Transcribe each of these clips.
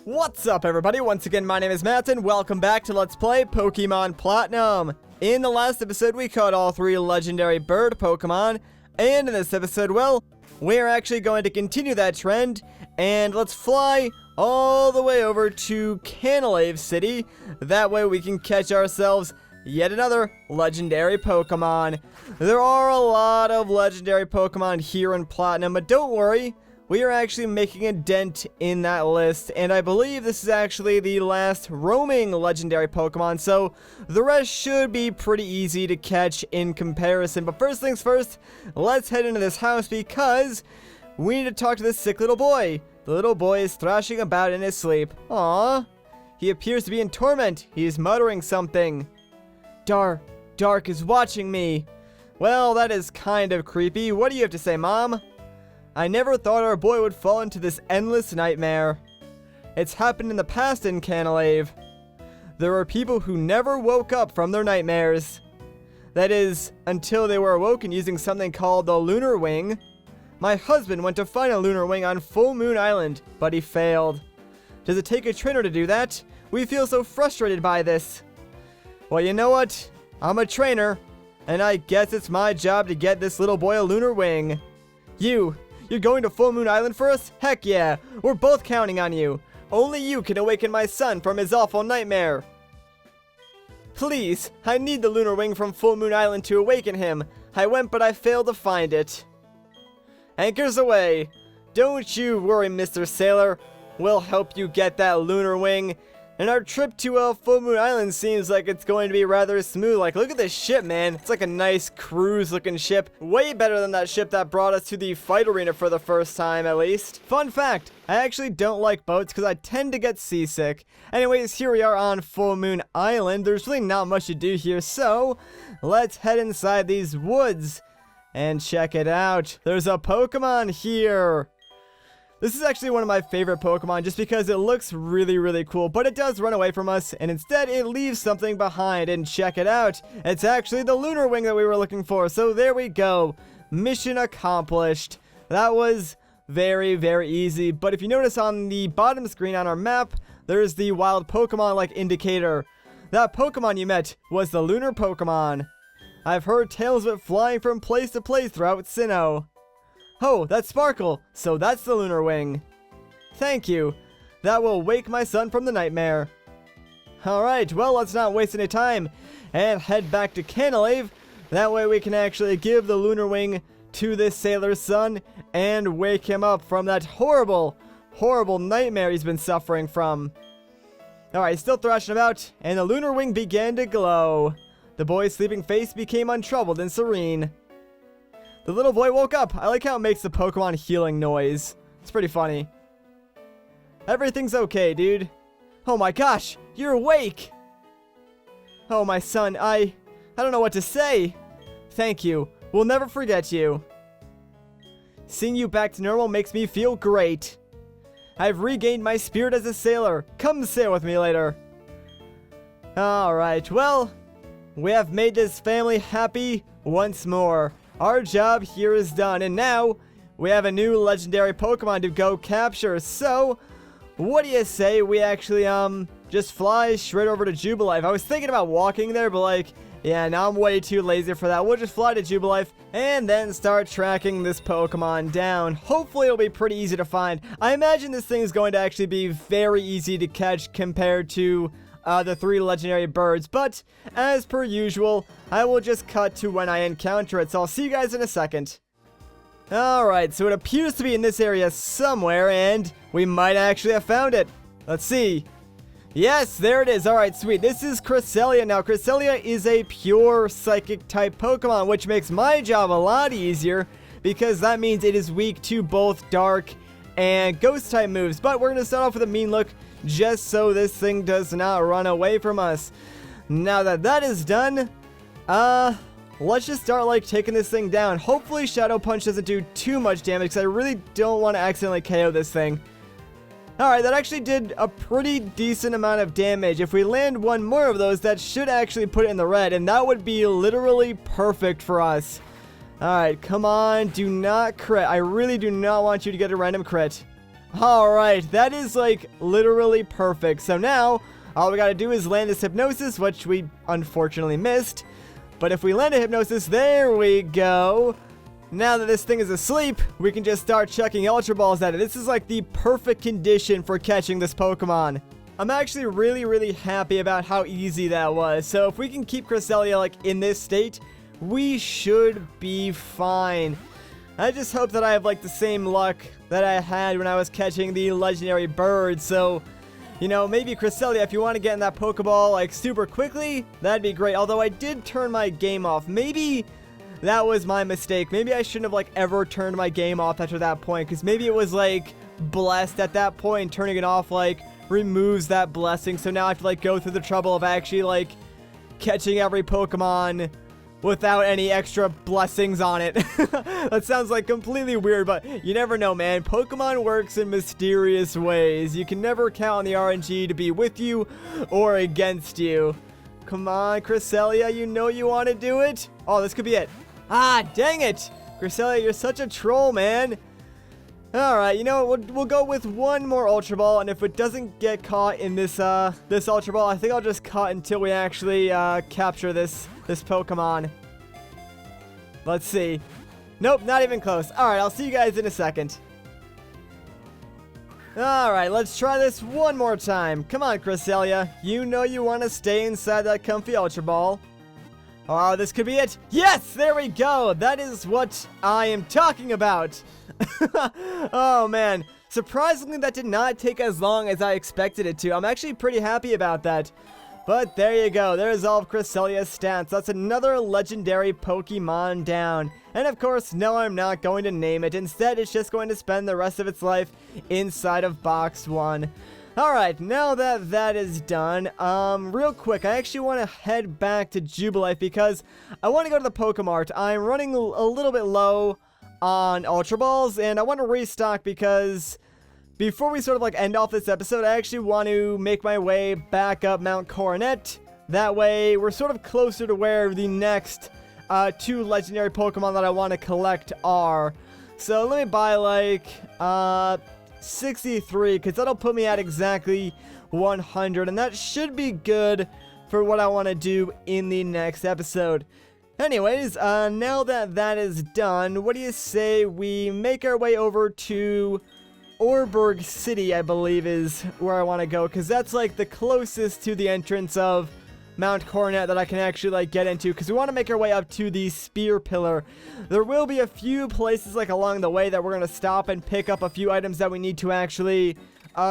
What's up, everybody? Once again, my name is Matt, and welcome back to Let's Play Pokémon Platinum. In the last episode, we caught all 3 legendary bird Pokémon, and in this episode, well, we're actually going to continue that trend, and let's fly all the way over to Canalave City. That way we can catch ourselves yet another legendary Pokémon. There are a lot of legendary Pokémon here in Platinum, but don't worry. We are actually making a dent in that list, and I believe this is actually the last roaming legendary Pokemon, so the rest should be pretty easy to catch in comparison. But first things first, let's head into this house because we need to talk to this sick little boy. The little boy is thrashing about in his sleep. Aww. He appears to be in torment. He is muttering something. Dark is watching me. Well, that is kind of creepy. What do you have to say, Mom? I never thought our boy would fall into this endless nightmare. It's happened in the past in Canalave. There were people who never woke up from their nightmares. That is, until they were awoken using something called the Lunar Wing. My husband went to find a Lunar Wing on Full Moon Island, but he failed. Does it take a trainer to do that? We feel so frustrated by this. Well, you know what? I'm a trainer, and I guess it's my job to get this little boy a Lunar Wing. You're going to Full Moon Island for us? Heck yeah, we're both counting on you. Only you can awaken my son from his awful nightmare. Please, I need the Lunar Wing from Full Moon Island to awaken him. I went, but I failed to find it. Anchors away. Don't you worry, Mr. Sailor. We'll help you get that Lunar Wing. And our trip to Full Moon Island seems like it's going to be rather smooth. Like, look at this ship, man. It's like a nice cruise-looking ship. Way better than that ship that brought us to the fight arena for the first time, at least. Fun fact, I actually don't like boats because I tend to get seasick. Anyways, here we are on Full Moon Island. There's really not much to do here, so let's head inside these woods and check it out. There's a Pokemon here. This is actually one of my favorite Pokemon just because it looks really cool, but it does run away from us, and instead it leaves something behind, and check it out. It's actually the Lunar Wing that we were looking for, so there we go. Mission accomplished. That was very easy, but if you notice on the bottom screen on our map, there's the wild Pokemon like indicator. That Pokemon you met was the Lunar Pokemon. I've heard tales of it flying from place to place throughout Sinnoh. Oh, that's Sparkle, so that's the Lunar Wing. Thank you. That will wake my son from the nightmare. Alright, well, let's not waste any time and head back to Canalave. That way we can actually give the Lunar Wing to this sailor's son and wake him up from that horrible nightmare he's been suffering from. Alright, still thrashing about, and the Lunar Wing began to glow. The boy's sleeping face became untroubled and serene. The little boy woke up. I like how it makes the Pokemon healing noise. It's pretty funny. Everything's okay, dude. Oh my gosh, you're awake. Oh, my son, I don't know what to say. Thank you. We'll never forget you. Seeing you back to normal makes me feel great. I've regained my spirit as a sailor. Come sail with me later. Alright, well, we have made this family happy once more. Our job here is done, and now we have a new legendary Pokemon to go capture. So, what do you say we actually, just fly straight over to Jubilife? I was thinking about walking there, but like, yeah, now I'm way too lazy for that. We'll just fly to Jubilife and then start tracking this Pokemon down. Hopefully, it'll be pretty easy to find. I imagine this thing is going to actually be very easy to catch compared to the 3 legendary birds, but as per usual, I will just cut to when I encounter it, so I'll see you guys in a second. Alright, so it appears to be in this area somewhere, and we might actually have found it. Let's see. Yes, there it is. Alright, sweet. This is Cresselia. Now, Cresselia is a pure psychic type Pokemon, which makes my job a lot easier, because that means it is weak to both dark and ghost type moves. But we're going to start off with a mean look, just so this thing does not run away from us. Now that that is done, let's just start like taking this thing down. Hopefully Shadow Punch doesn't do too much damage, because I really don't want to accidentally KO this thing. Alright, that actually did a pretty decent amount of damage. If we land one more of those, that should actually put it in the red, and that would be literally perfect for us. Alright, come on, do not crit. I really do not want you to get a random crit. Alright, that is like literally perfect. So now, all we gotta do is land this hypnosis, which we unfortunately missed. But if we land a hypnosis, there we go. Now that this thing is asleep, we can just start chucking Ultra Balls at it. This is like the perfect condition for catching this Pokemon. I'm actually really happy about how easy that was. So if we can keep Cresselia like in this state, we should be fine. I just hope that I have like the same luck that I had when I was catching the legendary bird. So, you know, maybe Cresselia, if you want to get in that Pokeball like super quickly, that'd be great. Although I did turn my game off. Maybe that was my mistake. Maybe I shouldn't have like ever turned my game off after that point, because maybe it was like blessed at that point. Turning it off like removes that blessing. So now I have to like go through the trouble of actually like catching every Pokemon without any extra blessings on it. That sounds like completely weird, but you never know, man. Pokemon works in mysterious ways. You can never count on the RNG to be with you or against you. Come on, Cresselia, you know you want to do it? Oh, this could be it. Ah, dang it! Cresselia, you're such a troll, man. Alright, you know what? We'll go with one more Ultra Ball, and if it doesn't get caught in this this Ultra Ball, I think I'll just cut until we actually capture this Pokemon. Let's see. Nope, not even close. Alright, I'll see you guys in a second. Alright, let's try this one more time. Come on, Cresselia. You know you want to stay inside that comfy Ultra Ball. Oh, this could be it. Yes, there we go. That is what I am talking about. Oh, man. Surprisingly, that did not take as long as I expected it to. I'm actually pretty happy about that. But there you go. There's all of Cresselia's stats. That's another legendary Pokemon down. And of course, no, I'm not going to name it. Instead, it's just going to spend the rest of its life inside of Box 1. Alright, now that that is done, real quick, I actually want to head back to Jubilife because I want to go to the Pokemart. I'm running a little bit low on Ultra Balls, and I want to restock because before we sort of like end off this episode, I actually want to make my way back up Mount Coronet. That way, we're sort of closer to where the next two legendary Pokemon that I want to collect are. So let me buy like 63, because that'll put me at exactly 100, and that should be good for what I want to do in the next episode. Anyways, now that that is done, what do you say we make our way over to Orberg City, I believe is where I want to go, because that's like the closest to the entrance of Mount Coronet that I can actually like get into, because we want to make our way up to the Spear Pillar. There will be a few places like along the way that we're going to stop and pick up a few items that we need to actually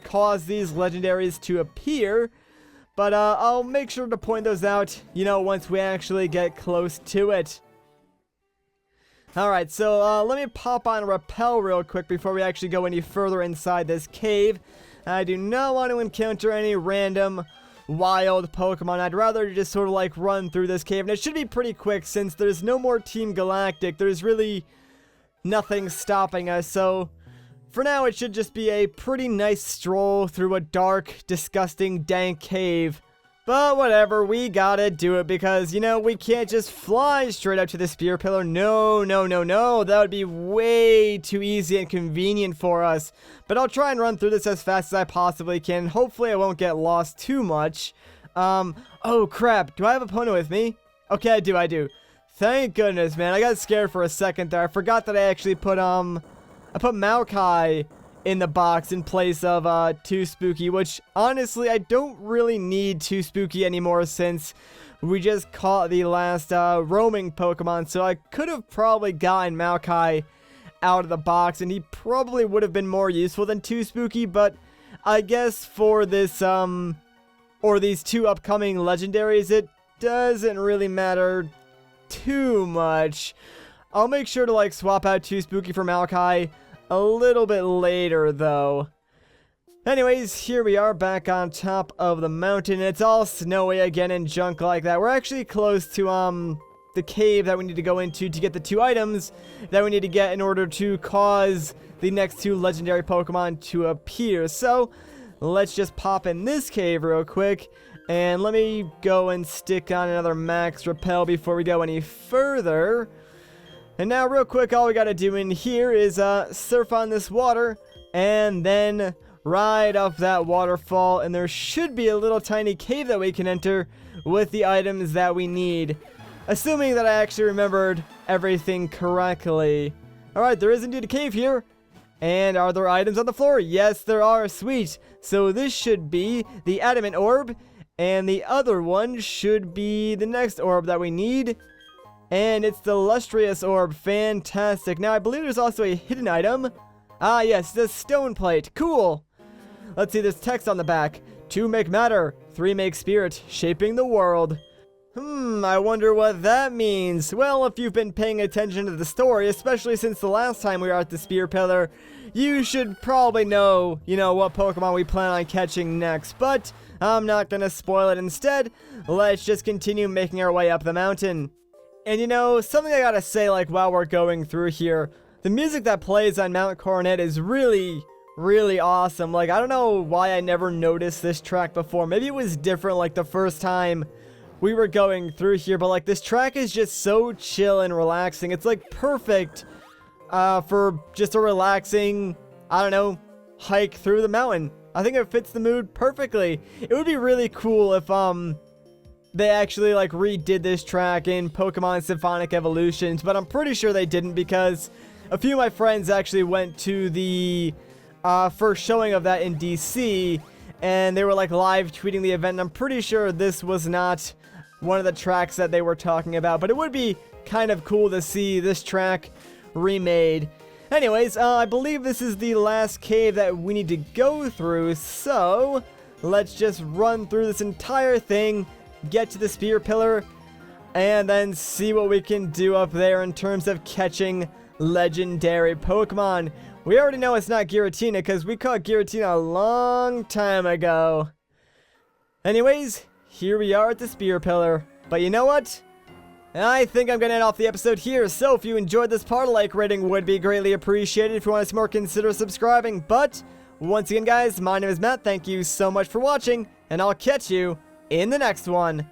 cause these legendaries to appear, but I'll make sure to point those out, you know, once we actually get close to it. Alright, so let me pop on Repel real quick before we actually go any further inside this cave. I do not want to encounter any random wild Pokemon. I'd rather just sort of like run through this cave, and it should be pretty quick since there's no more Team Galactic. There's really nothing stopping us, so for now it should just be a pretty nice stroll through a dark, disgusting, dank cave. But whatever, we gotta do it because, you know, we can't just fly straight up to the Spear Pillar. No, that would be way too easy and convenient for us. But I'll try and run through this as fast as I possibly can. Hopefully I won't get lost too much. Oh crap, do I have a Pono with me? Okay, I do. Thank goodness, man. I got scared for a second there. I forgot that I actually put, I put Maokai in the box in place of Too Spooky, which honestly I don't really need Too Spooky anymore since we just caught the last roaming Pokemon, so I could have probably gotten Maokai out of the box and he probably would have been more useful than Too Spooky, but I guess for this or these two upcoming legendaries it doesn't really matter too much. I'll make sure to like swap out Too Spooky for Maokai a little bit later, though. Anyways, here we are back on top of the mountain. It's all snowy again and junk like that. We're actually close to, the cave that we need to go into to get the two items that we need to get in order to cause the next two legendary Pokemon to appear. So, let's just pop in this cave real quick. And let me go and stick on another max repel before we go any further. And now real quick, all we gotta do in here is surf on this water and then right up that waterfall, and there should be a little tiny cave that we can enter with the items that we need. Assuming that I actually remembered everything correctly. Alright, there is indeed a cave here. And are there items on the floor? Yes, there are. Sweet. So this should be the Adamant Orb, and the other one should be the next orb that we need. And it's the Lustrous Orb. Fantastic. Now, I believe there's also a hidden item. Ah, yes, the stone plate. Cool. Let's see, there's text on the back. 2 make matter, 3 make spirit, shaping the world. I wonder what that means. Well, if you've been paying attention to the story, especially since the last time we were at the Spear Pillar, you should probably know, what Pokemon we plan on catching next. But I'm not gonna spoil it. Instead, let's just continue making our way up the mountain. And something I gotta say, while we're going through here, the music that plays on Mount Coronet is really awesome. I don't know why I never noticed this track before. Maybe it was different, the first time we were going through here, but this track is just so chill and relaxing. It's perfect for just a relaxing, I don't know, hike through the mountain. I think it fits the mood perfectly. It would be really cool if they actually redid this track in Pokemon Symphonic Evolutions, but I'm pretty sure they didn't, because a few of my friends actually went to the first showing of that in DC, and they were live tweeting the event, and I'm pretty sure this was not one of the tracks that they were talking about, but it would be kind of cool to see this track remade. Anyways, I believe this is the last cave that we need to go through, so let's just run through this entire thing, get to the Spear Pillar, and then see what we can do up there in terms of catching legendary Pokemon. We already know it's not Giratina, because we caught Giratina a long time ago. Anyways, here we are at the Spear Pillar. But you know what? I think I'm going to end off the episode here. So if you enjoyed this part, a like rating would be greatly appreciated. If you want to see more, consider subscribing. But once again, guys, my name is Matt. Thank you so much for watching, and I'll catch you in the next one.